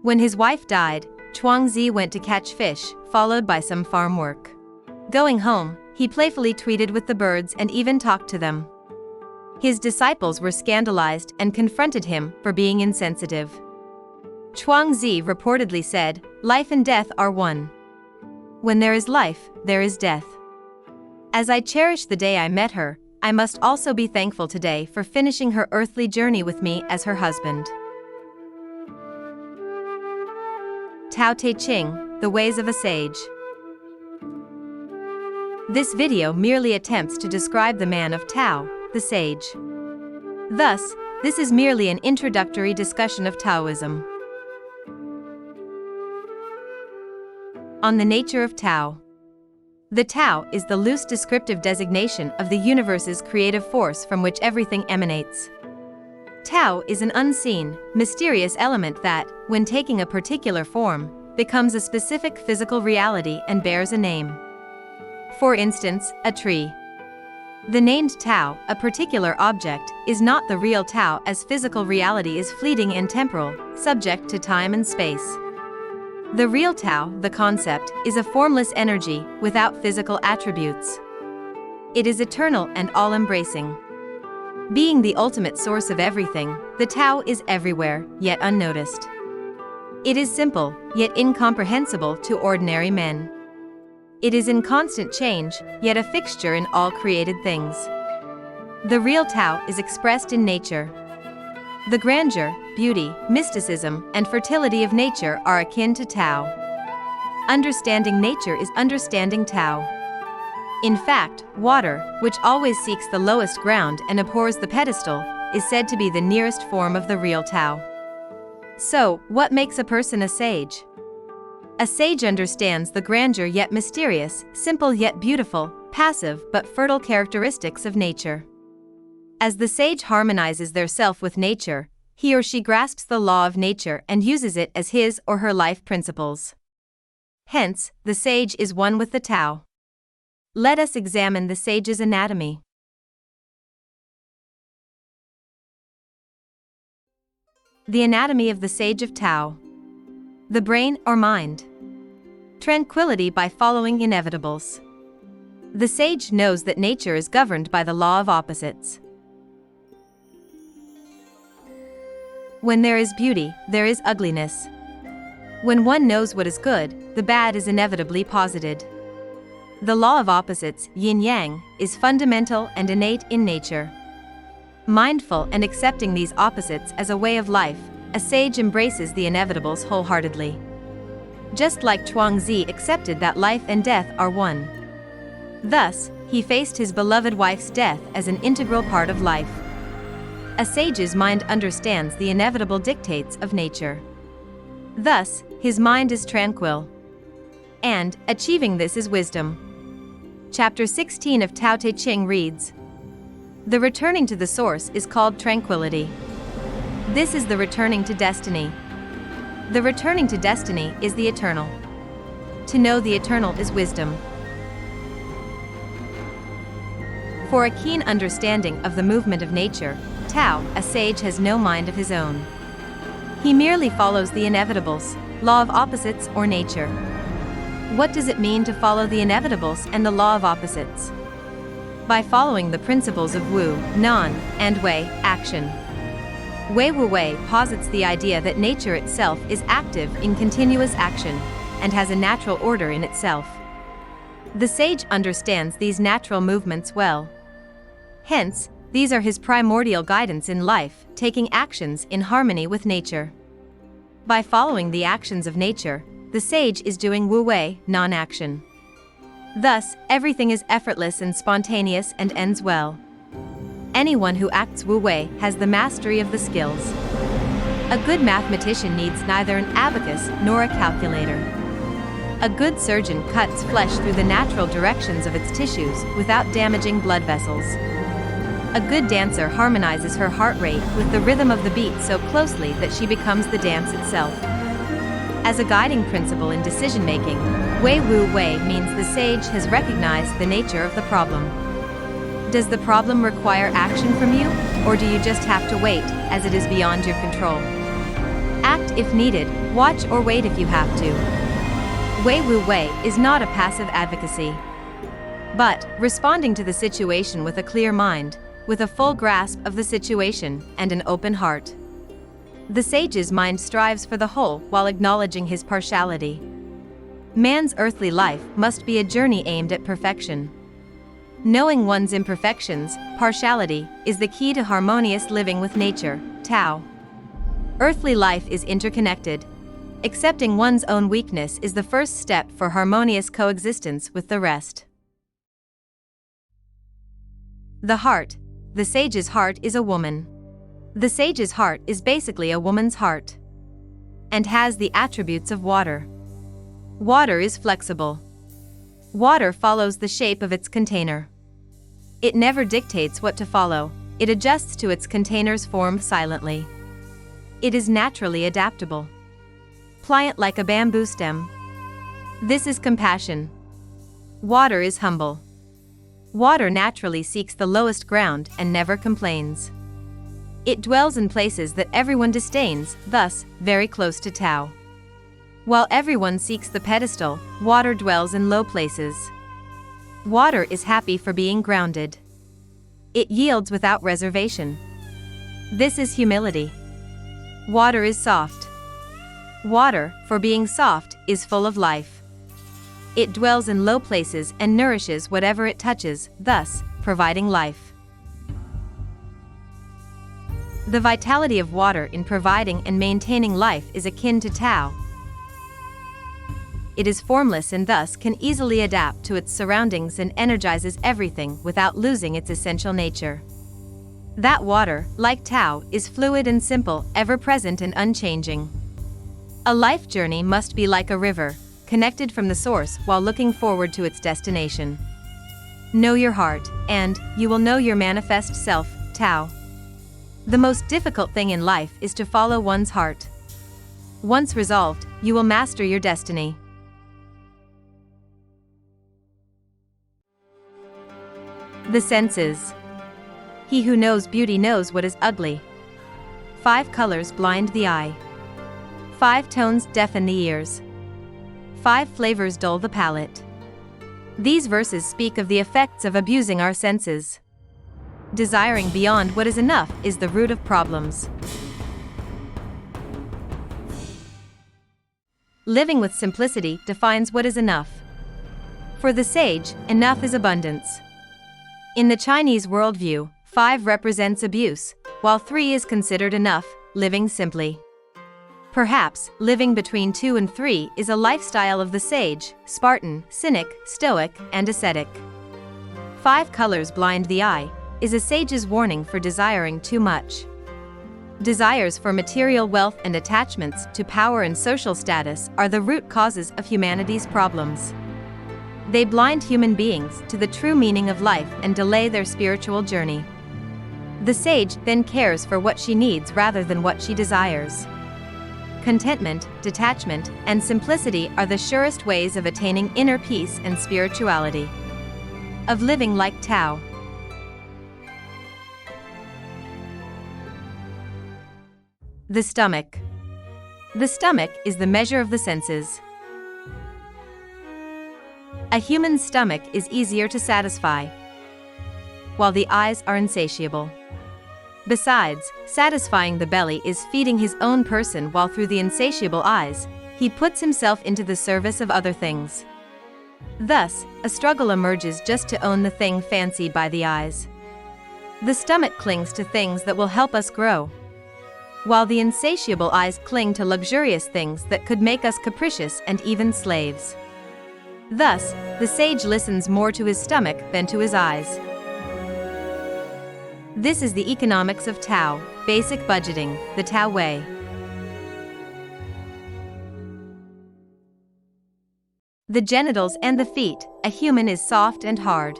When his wife died, Chuangzi went to catch fish, followed by some farm work. Going home, he playfully tweeted with the birds and even talked to them. His disciples were scandalized and confronted him for being insensitive. Chuangzi reportedly said, "Life and death are one. When there is life, there is death. As I cherish the day I met her, I must also be thankful today for finishing her earthly journey with me as her husband." Taoist Ching, the ways of a sage. This video merely attempts to describe the man of Tao, the sage. Thus, this is merely an introductory discussion of Taoism. On the nature of Tao. The Tao is the loose descriptive designation of the universe's creative force from which everything emanates. Tao is an unseen, mysterious element that, when taking a particular form, becomes a specific physical reality and bears a name. For instance, a tree. The named Tao, a particular object, is not the real Tao, as physical reality is fleeting and temporal, subject to time and space. The real Tao, the concept, is a formless energy, without physical attributes. It is eternal and all-embracing. Being the ultimate source of everything, the Tao is everywhere, yet unnoticed. It is simple, yet incomprehensible to ordinary men. It is in constant change, yet a fixture in all created things. The real Tao is expressed in nature. The grandeur, beauty, mysticism, and fertility of nature are akin to Tao. Understanding nature is understanding Tao. In fact, water, which always seeks the lowest ground and abhors the pedestal, is said to be the nearest form of the real Tao. So, what makes a person a sage? A sage understands the grandeur yet mysterious, simple yet beautiful, passive but fertile characteristics of nature. As the sage harmonizes their self with nature, he or she grasps the law of nature and uses it as his or her life principles. Hence, the sage is one with the Tao. Let us examine the sage's anatomy. The anatomy of the sage of Tao. The brain or mind. Tranquility by following inevitables. The sage knows that nature is governed by the law of opposites. When there is beauty, there is ugliness. When one knows what is good, the bad is inevitably posited. The law of opposites, yin-yang, is fundamental and innate in nature. Mindful and accepting these opposites as a way of life, a sage embraces the inevitables wholeheartedly. Just like Chuangzi accepted that life and death are one. Thus, he faced his beloved wife's death as an integral part of life. A sage's mind understands the inevitable dictates of nature. Thus, his mind is tranquil. And, achieving this is wisdom. Chapter 16 of Taoist Ching reads, "The returning to the source is called tranquility. This is the returning to destiny. The returning to destiny is the eternal. To know the eternal is wisdom." For a keen understanding of the movement of nature, Tao, a sage has no mind of his own. He merely follows the inevitables, law of opposites or nature. What does it mean to follow the inevitables and the law of opposites? By following the principles of Wu, Nan, and Wei, action. Wei Wu Wei posits the idea that nature itself is active in continuous action, and has a natural order in itself. The sage understands these natural movements well. Hence, these are his primordial guidance in life, taking actions in harmony with nature. By following the actions of nature, the sage is doing Wu Wei, non-action. Thus, everything is effortless and spontaneous and ends well. Anyone who acts Wu Wei has the mastery of the skills. A good mathematician needs neither an abacus nor a calculator. A good surgeon cuts flesh through the natural directions of its tissues without damaging blood vessels. A good dancer harmonizes her heart rate with the rhythm of the beat so closely that she becomes the dance itself. As a guiding principle in decision-making, Wei Wu Wei means the sage has recognized the nature of the problem. Does the problem require action from you, or do you just have to wait, as it is beyond your control? Act if needed, watch or wait if you have to. Wei Wu Wei is not a passive advocacy, but responding to the situation with a clear mind, with a full grasp of the situation and an open heart. The sage's mind strives for the whole while acknowledging his partiality. Man's earthly life must be a journey aimed at perfection. Knowing one's imperfections, partiality, is the key to harmonious living with nature, Tao. Earthly life is interconnected. Accepting one's own weakness is the first step for harmonious coexistence with the rest. The heart. The sage's heart is a woman. The sage's heart is basically a woman's heart, and has the attributes of water. Water is flexible. Water follows the shape of its container. It never dictates what to follow, it adjusts to its container's form silently. It is naturally adaptable. Pliant like a bamboo stem. This is compassion. Water is humble. Water naturally seeks the lowest ground and never complains. It dwells in places that everyone disdains, thus, very close to Tao. While everyone seeks the pedestal, water dwells in low places. Water is happy for being grounded. It yields without reservation. This is humility. Water is soft. Water, for being soft, is full of life. It dwells in low places and nourishes whatever it touches, thus, providing life. The vitality of water in providing and maintaining life is akin to Tao. It is formless and thus can easily adapt to its surroundings and energizes everything without losing its essential nature. That water, like Tao, is fluid and simple, ever-present and unchanging. A life journey must be like a river, connected from the source while looking forward to its destination. Know your heart, and you will know your manifest self, Tao. The most difficult thing in life is to follow one's heart. Once resolved, you will master your destiny. The senses. He who knows beauty knows what is ugly. 5 colors blind the eye. 5 tones deafen the ears. 5 flavors dull the palate. These verses speak of the effects of abusing our senses. Desiring beyond what is enough is the root of problems. Living with simplicity defines what is enough. For the sage, enough is abundance. In the Chinese worldview, 5 represents abuse, while 3 is considered enough, living simply. Perhaps, living between 2 and 3 is a lifestyle of the sage, Spartan, cynic, stoic, and ascetic. 5 colors blind the eye is a sage's warning for desiring too much. Desires for material wealth and attachments to power and social status are the root causes of humanity's problems. They blind human beings to the true meaning of life and delay their spiritual journey. The sage then cares for what she needs rather than what she desires. Contentment, detachment, and simplicity are the surest ways of attaining inner peace and spirituality. Of living like Tao. The stomach. The stomach is the measure of the senses. A human's stomach is easier to satisfy, while the eyes are insatiable. Besides, satisfying the belly is feeding his own person, while through the insatiable eyes, he puts himself into the service of other things. Thus, a struggle emerges just to own the thing fancied by the eyes. The stomach clings to things that will help us grow, while the insatiable eyes cling to luxurious things that could make us capricious and even slaves. Thus, the sage listens more to his stomach than to his eyes. This is the economics of Tao, basic budgeting, the Tao way. The genitals and the feet, a human is soft and hard.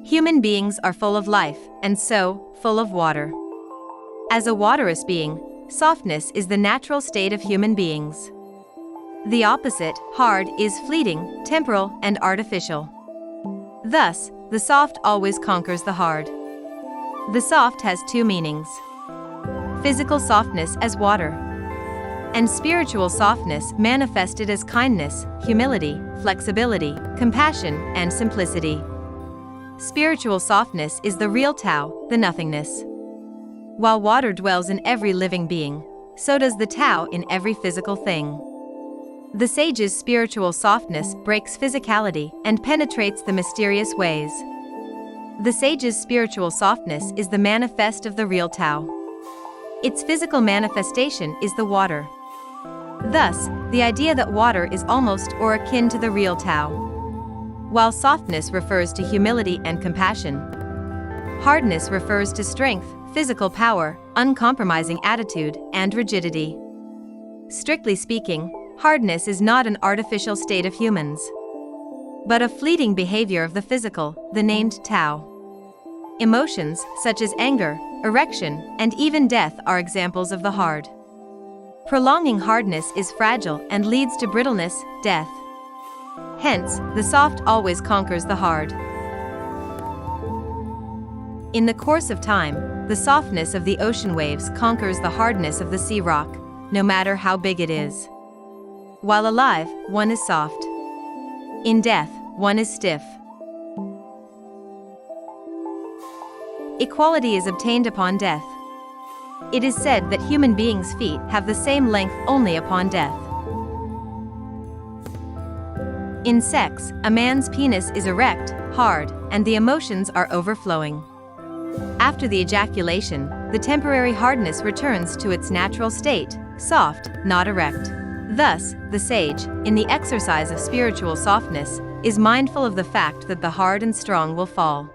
Human beings are full of life, and so, full of water. As a waterous being, softness is the natural state of human beings. The opposite, hard, is fleeting, temporal, and artificial. Thus, the soft always conquers the hard. The soft has 2 meanings. physical softness as water, and spiritual softness manifested as kindness, humility, flexibility, compassion, and simplicity. Spiritual softness is the real Tao, the nothingness. While water dwells in every living being, so does the Tao in every physical thing. The sage's spiritual softness breaks physicality and penetrates the mysterious ways. The sage's spiritual softness is the manifest of the real Tao. Its physical manifestation is the water. Thus, the idea that water is almost or akin to the real Tao. While softness refers to humility and compassion, hardness refers to strength, physical power, uncompromising attitude, and rigidity. Strictly speaking, hardness is not an artificial state of humans, but a fleeting behavior of the physical, the named Tao. Emotions, such as anger, erection, and even death are examples of the hard. Prolonging hardness is fragile and leads to brittleness, death. Hence, the soft always conquers the hard. In the course of time, the softness of the ocean waves conquers the hardness of the sea rock, no matter how big it is. While alive, one is soft. In death, one is stiff. Equality is obtained upon death. It is said that human beings' feet have the same length only upon death. In sex, a man's penis is erect, hard, and the emotions are overflowing. After the ejaculation, the temporary hardness returns to its natural state, soft, not erect. Thus, the sage, in the exercise of spiritual softness, is mindful of the fact that the hard and strong will fall.